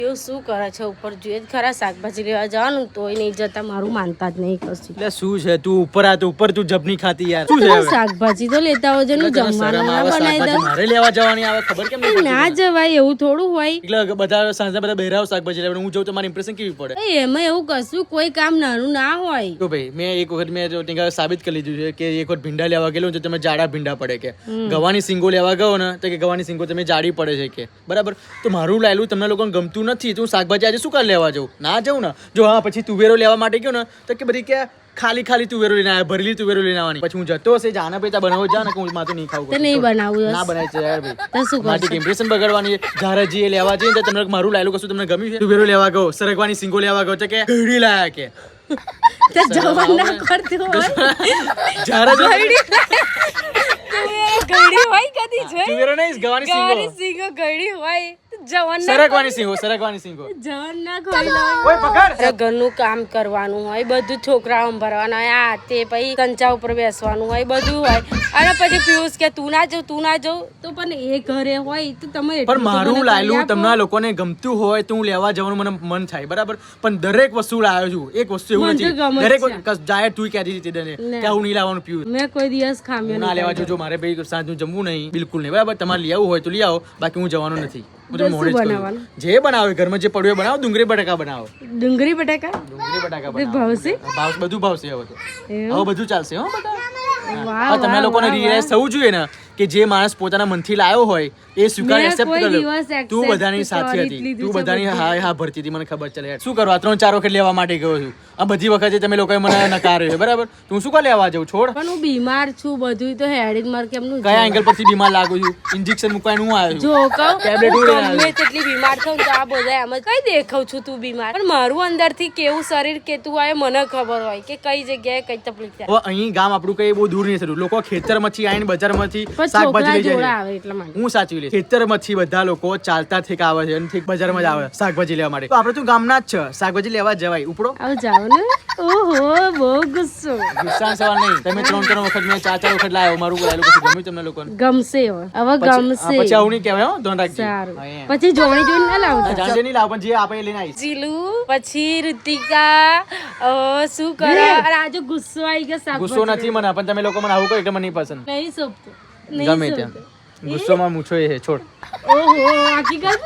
એવું શું કરે છે ઉપર જોઈએ ખરા શાકભાજી લેવા જવાનું તોય નહીં જતા મારું માનતા જ નહીં કશું એટલે શું છે તું ઉપર આ તો ઉપર તું જબની ખાતી યાર શું છે શાકભાજી તો લેતા હોજો ને જમવાનું ના બનાવી દઉં મારે લેવા જવાની આવે ખબર કેમ નહીં ના જવાય એવું થોડું હોય એટલે બધા સાંજે બધા બહેરાવ શાકભાજી લેવા હું જઉં તો મારી ઇમ્પ્રેશન કેવી પડે એમાં એવું કશું કોઈ કામ નાનું ના હોય તો ભાઈ મેં એક વખત મેં સાબિત કરી લીધું છે કે એક વખત ભીંડા લેવા ગયેલો તો તમે જાડા ભીંડા પડે કે ગવાની સિંગો લેવા ગયો ને તો કે ગવાની સિંગો તમે જાડી પડે છે કે બરાબર તો મારું લાયેલું તમને લોકોને ગમતું નથી તો હું શાકભાજી આજે શું કાલ લેવા જાઉં ના જાઉં ને જો હા પછી તુવેરો લેવા માટે ગયો ને તો કે બધી કે ખાલી તુવેરો લઈને આવ્યા ભરેલી તુવેરો લઈને આવવાની પછી હું જતો હશે જાના પેતા બનાવો જા ને હું માથું નહીં ખાવું નહીં બનાવું ના બનાય છે યાર ભાઈ મારી ઇમ્પ્રેશન બગાડવાની ધારા જે લેવા જઈએ તો તમને મારું લાયેલું કશું તમને ગમ્યું છે તુવેરો લેવા ગયો સરગવાની સિંગો લેવા ગયો તો કે ગળી લાયા કે જવાન ના કરતો હોય જારા ગળી હોય કદી છે તુવેરો નહીં ગવાની સિંગો સિંગો ગળી હોય જવાન સરગવાની સિંગો જવાન ના ખોઈ લાવ ઓય પકડ ઘરનું કામ કરવાનું હોય બધું છોકરાઓ ભરવાના હોય આ તે પછી કંચા ઉપર બેસવાનું હોય બધું હોય અને પછી પિયુષ કે તું ના જાવ તો પણ એ ઘરે હોય તો તમે પણ મારું લાયેલું તમને લોકોને ગમતું હોય તો હું લેવા જવાનું મને મન થાય બરાબર પણ દરેક વસ્તુ લાવ્યો છું એક વસ્તુ એવું નથી દરેક જાય તું કહેતી હતી તને કે હું નહીં લાવવાનું પિયુષ મેં કોઈ દિવસ ખામ્યો ના લેવા જો મારે ભાઈ સાંજનું જમવું નહીં બિલકુલ નહીં બરાબર તમારે લઈ આવવું હોય તો લઈ આવો બાકી હું જવાનું નથી જે બનાવે ઘરમાં જે પડ્યું બનાવો ડુંગળી બટાકા ભાવશે બધું ભાવશે હવે તો બધું ચાલશે હો બધા તમે લોકોને રિયલાઇઝ થવું જોઈએ ને કે જે માણસ પોતાના મનથી લાવ્યો હોય એ સ્વીકાર એક્સેપ્ટ કરે તું બધાની સાથે હતી તું બધાની હા ભરતી હતી મને ખબર ચાલે શું કરવા 3-4 વખત લેવા માટે ગયો છું આ બધી વખતે તમે લોકોએ મને નકાર્યો છે બરાબર તું શું કા લેવા જાઉં છોડ પણ હું બીમાર છું બધું તો હેડિંગ માર કેમનું કયા એંગલ પરથી બીમાર લાગુ છું ઇન્જેક્શન મુકાઈને હું આવ્યો જો કહું ટેબ્લેટ મેં કેટલી બીમાર થઉં તો આ બધા એમ જ કઈ દેખાવ છું તું બીમાર પણ મારું અંદરથી કેવું શરીર કેતું આવે મને ખબર હોય કે કઈ જગ્યાએ કઈ તકલીફ થાય અહીં ગામ આપણું કઈ બહુ દૂર નહીં થતું લોકો ખેતરમાંથી આવીને બજારમાંથી શાકભાજી લઈ જાય હું સાચવી લઈશ ખેતરમાંથી બધા લોકો ચાલતા થેક આવે છે અને થેક બજારમાં જ આવે શાકભાજી લેવા માટે તો આપણે તો ગામના જ છે શાકભાજી લેવા જવાય ઉપડો આવ જાવ ને ઓહો બહુ ગુસ્સો સવાલ નહીં તમે 3 વખત મેં 4 વખત લાવ્યો મારું લાયેલું પછી ગમ્યું તમને લોકોને ગમશે હવે ગમશે પછી આવું નહીં કહેવાય હો ધ્યાન રાખજો સારું પછી જોણી ના લાવતા જાણજે નહીં લાવ પણ જે આપણે લઈને આવીશ જીલુ પછી ઋતિકા શું કરે અરે આજે ગુસ્સો આવી ગયો ગુસ્સો નથી મને પણ તમે લોકો મને આવું કહો એટલે મને નહીં પસંદ નહીં સોપતો ગમે ત્યાં ગુસ્સોમાં મૂછો એ છોડ ઓહો હકીકત